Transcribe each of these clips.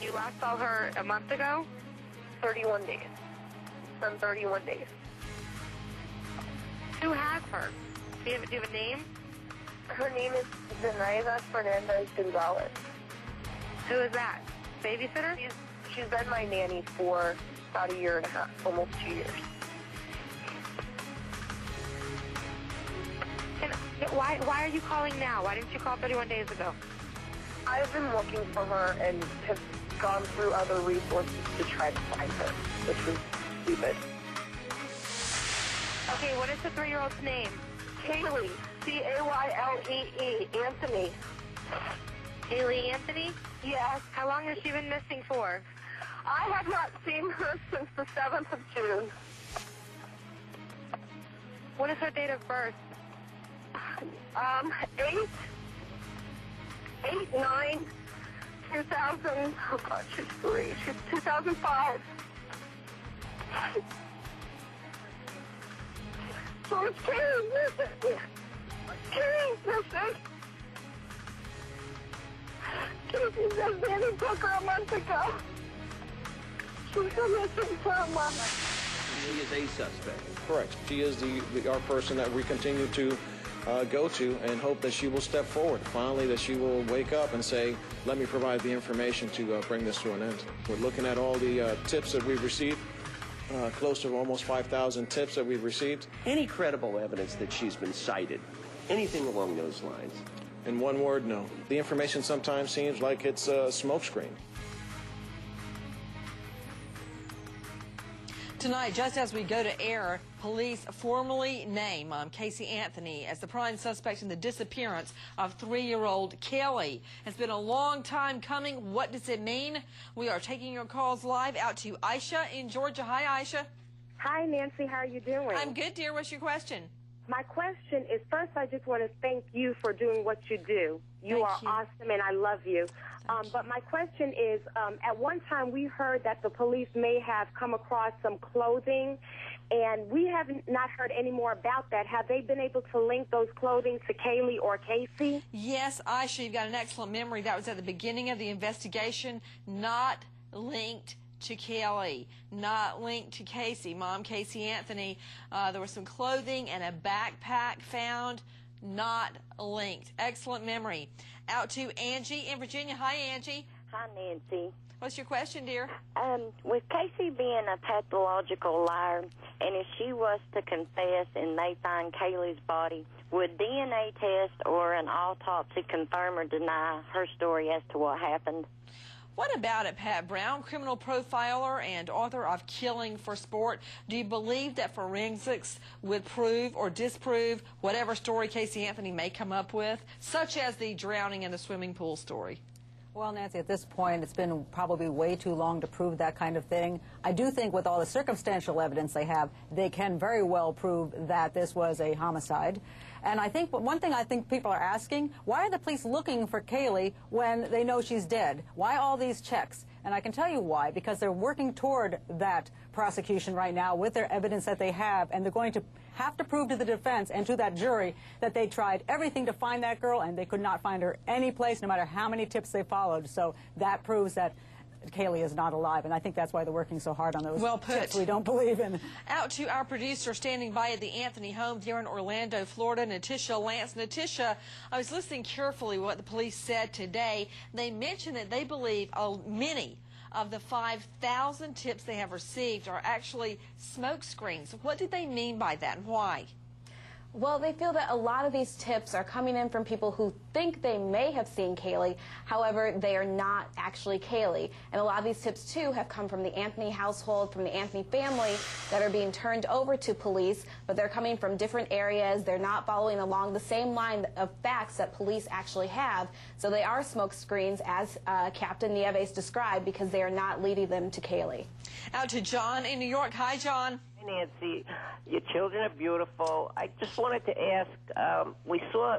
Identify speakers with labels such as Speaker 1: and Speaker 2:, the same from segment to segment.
Speaker 1: You last saw her a month ago?
Speaker 2: 31 days. From 31 days.
Speaker 1: Who has her? Do you have a name?
Speaker 2: Her name is Zenaida Fernandez Gonzalez.
Speaker 1: Who is that? Babysitter?
Speaker 2: She's been my nanny for about a year and a half, almost 2 years.
Speaker 1: And why are you calling now? Why didn't you call 31 days ago?
Speaker 2: I've been looking for her and have gone through other resources to try to find her, which was stupid.
Speaker 1: Okay, what is the 3-year-old's name?
Speaker 2: Caylee, C-A-Y-L-E-E, Anthony.
Speaker 1: Caylee Anthony?
Speaker 2: Yes.
Speaker 1: How long has she been missing for?
Speaker 2: I have not seen her since the 7th of June.
Speaker 1: What is her date of birth?
Speaker 2: 8/9/2000. Oh God, she's 3. She's 2005. So it's Carrie's missing. Carrie's missing. Casey said Danny took her a month ago. She's been missing for a month.
Speaker 3: She is a suspect.
Speaker 4: Correct. She is our person that we continue to go to and hope that she will step forward. Finally, that she will wake up and say, let me provide the information to bring this to an end. We're looking at all the tips that we've received, close to almost 5,000 tips that we've received.
Speaker 3: Any credible evidence that she's been cited? Anything along those lines?
Speaker 4: In one word, no. The information sometimes seems like it's a smokescreen.
Speaker 5: Tonight, just as we go to air, police formally name Casey Anthony as the prime suspect in the disappearance of 3-year-old Kelly. It's been a long time coming. What does it mean? We are taking your calls live out to Aisha in Georgia. Hi, Aisha.
Speaker 6: Hi, Nancy. How are you doing?
Speaker 5: I'm good, dear. What's your question?
Speaker 6: My question is, first, I just want to thank you for doing what you do. You are awesome, and I love you. But my question is, at one time we heard that the police may have come across some clothing, and we have not heard any more about that. Have they been able to link those clothing to Caylee or Casey?
Speaker 5: Yes, Aisha, you've got an excellent memory. That was at the beginning of the investigation, not linked to Kelly, not linked to Casey. Mom, Casey Anthony, there was some clothing and a backpack found, not linked. Excellent memory. Out to Angie in Virginia. Hi, Angie.
Speaker 7: Hi, Nancy.
Speaker 5: What's your question, dear?
Speaker 7: With Casey being a pathological liar, and if she was to confess and they find Kaylee's body, would DNA test or an autopsy confirm or deny her story as to what happened?
Speaker 5: What about it, Pat Brown, criminal profiler and author of Killing for Sport? Do you believe that forensics would prove or disprove whatever story Casey Anthony may come up with, such as the drowning in the swimming pool story?
Speaker 8: Well, Nancy, at this point, it's been probably way too long to prove that kind of thing. I do think with all the circumstantial evidence they have, they can very well prove that this was a homicide. And I think one thing I think people are asking, why are the police looking for Caylee when they know she's dead? Why all these checks? And I can tell you why, because they're working toward that prosecution right now with their evidence that they have, and they're going to have to prove to the defense and to that jury that they tried everything to find that girl and they could not find her any place, no matter how many tips they followed. So that proves that Caylee is not alive, and I think that's why they're working so hard on those tips we don't believe in.
Speaker 5: Out to our producer standing by at the Anthony home here in Orlando, Florida, Natisha Lance. Natisha, I was listening carefully what the police said today. They mentioned that they believe many of the 5,000 tips they have received are actually smoke screens. What did they mean by that, and why?
Speaker 9: Well, they feel that a lot of these tips are coming in from people who think they may have seen Caylee. However, they are not actually Caylee. And a lot of these tips, too, have come from the Anthony household, from the Anthony family, that are being turned over to police, but they're coming from different areas. They're not following along the same line of facts that police actually have. So they are smoke screens, as Captain Nieves described, because they are not leading them to Caylee.
Speaker 5: Out to John in New York. Hi, John.
Speaker 10: Nancy, your children are beautiful. I just wanted to ask, we saw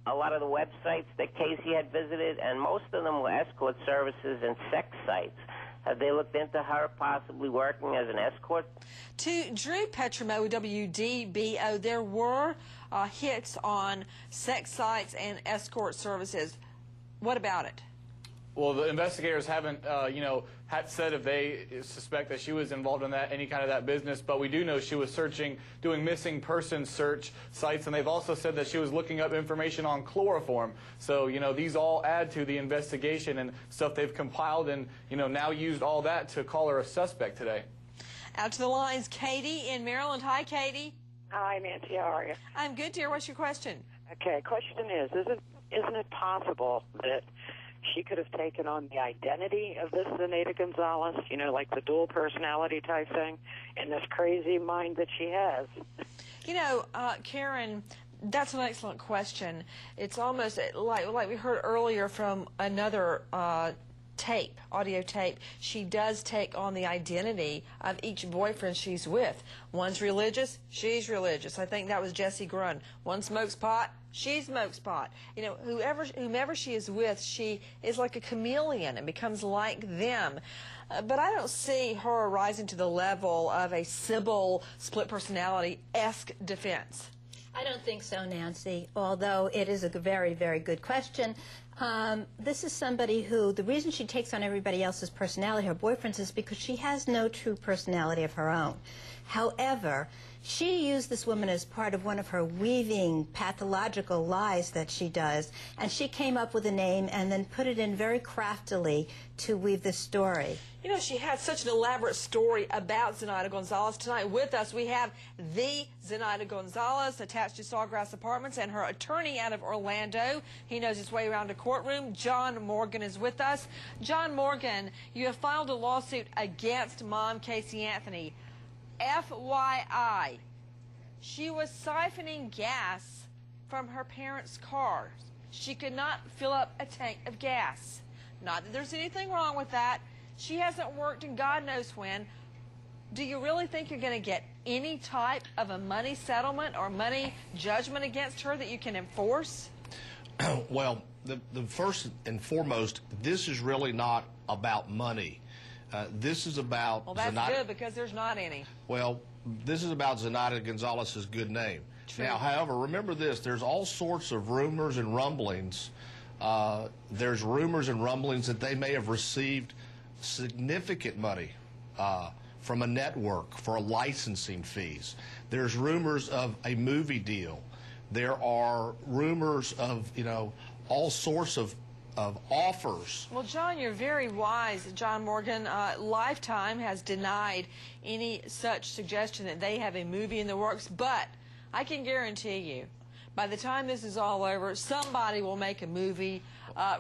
Speaker 10: a lot of the websites that Casey had visited, and most of them were escort services and sex sites. Have they looked into her possibly working as an escort?
Speaker 5: To Drew Petramo, WDBO, there were hits on sex sites and escort services. What about it?
Speaker 11: Well, the investigators haven't, had said if they suspect that she was involved in any kind of that business, but we do know she was doing missing person search sites, and they've also said that she was looking up information on chloroform. So, these all add to the investigation and stuff they've compiled and, now used all that to call her a suspect today.
Speaker 5: Out to the lines, Katie in Maryland. Hi, Katie.
Speaker 12: Hi, Nancy. How are you?
Speaker 5: I'm good, dear. What's your question?
Speaker 12: Okay, question is, isn't it possible that she could have taken on the identity of this Zenaida Gonzalez, like the dual personality type thing, in this crazy mind that she has?
Speaker 5: Karen, that's an excellent question. It's almost like we heard earlier from another audio tape. She does take on the identity of each boyfriend she's with. One's religious, she's I think that was Jesse Grun. One smokes pot, she smokes pot. Whomever she is with, she is like a chameleon and becomes like them. But I don't see her rising to the level of a Sybil split personality-esque defense.
Speaker 13: I don't think so, Nancy, although it is a very, very good question. This is somebody who, the reason she takes on everybody else's personality, her boyfriend's, is because she has no true personality of her own. However, she used this woman as part of one of her weaving pathological lies that she does, and she came up with a name and then put it in very craftily to weave this story.
Speaker 5: She had such an elaborate story about Zenaida Gonzalez. Tonight with us, we have the Zenaida Gonzalez attached to Sawgrass Apartments and her attorney out of Orlando. He knows his way around a courtroom. John Morgan is with us. John Morgan, you have filed a lawsuit against Mom Casey Anthony. FYI, she was siphoning gas from her parents' cars. She could not fill up a tank of gas. Not that there's anything wrong with that. She hasn't worked in God knows when. Do you really think you're going to get any type of a money settlement or money judgment against her that you can enforce?
Speaker 14: Well, the first and foremost, this is really not about money. This is about...
Speaker 5: Well, that's good because there's not any.
Speaker 14: Well, this is about Zenaida Gonzalez's good name.
Speaker 5: True.
Speaker 14: Now, however, remember this. There's all sorts of rumors and rumblings. There's rumors and rumblings that they may have received significant money from a network for licensing fees. There's rumors of a movie deal. There are rumors of, all sorts of offers.
Speaker 5: Well, John, you're very wise. John Morgan, Lifetime has denied any such suggestion that they have a movie in the works, but I can guarantee you, by the time this is all over, somebody will make a movie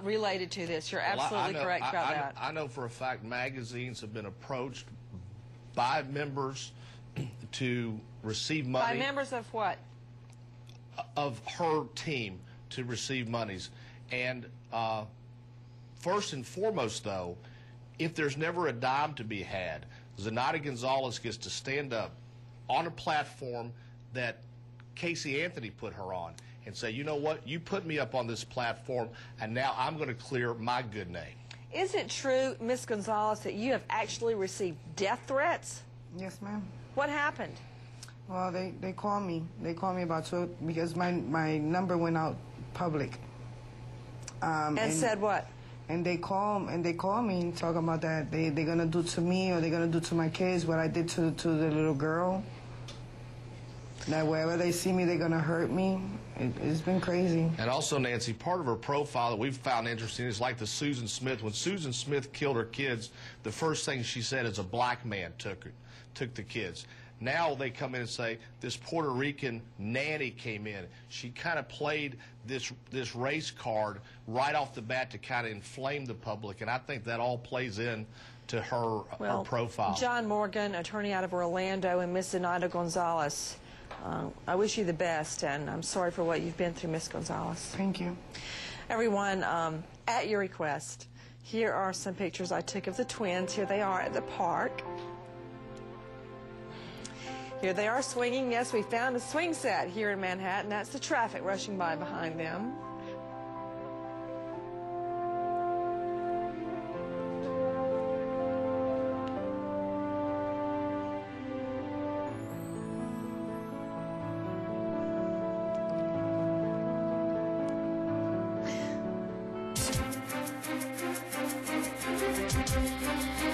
Speaker 5: related to this. You're absolutely correct about that.
Speaker 14: I know for a fact magazines have been approached by members to receive money.
Speaker 5: By members of what?
Speaker 14: Of her team to receive monies. And first and foremost, though, if there's never a dime to be had, Zenaida Gonzalez gets to stand up on a platform that Casey Anthony put her on and say, you know what, you put me up on this platform, and now I'm going to clear my good name.
Speaker 5: Is it true, Ms. Gonzalez, that you have actually received death threats?
Speaker 15: Yes, ma'am.
Speaker 5: What happened?
Speaker 15: Well, they called me. They called me about because my number went out public.
Speaker 5: And said what?
Speaker 15: And they call me talking about that they're gonna do to me or they're gonna do to my kids what I did to the little girl. That wherever they see me, they're gonna hurt me. It's been crazy.
Speaker 14: And also, Nancy, part of her profile that we've found interesting is like the Susan Smith. When Susan Smith killed her kids, the first thing she said is a black man took the kids. Now they come in and say this Puerto Rican nanny came in. She kind of played this race card right off the bat to kind of inflame the public, and I think that all plays in to her profile.
Speaker 5: John Morgan, attorney out of Orlando, and Miss Zenaida Gonzalez. I wish you the best, and I'm sorry for what you've been through, Miss Gonzalez.
Speaker 15: Thank you.
Speaker 5: Everyone, at your request, here are some pictures I took of the twins. Here they are at the park. Here they are swinging. Yes, we found a swing set here in Manhattan. That's the traffic rushing by behind them. Bye.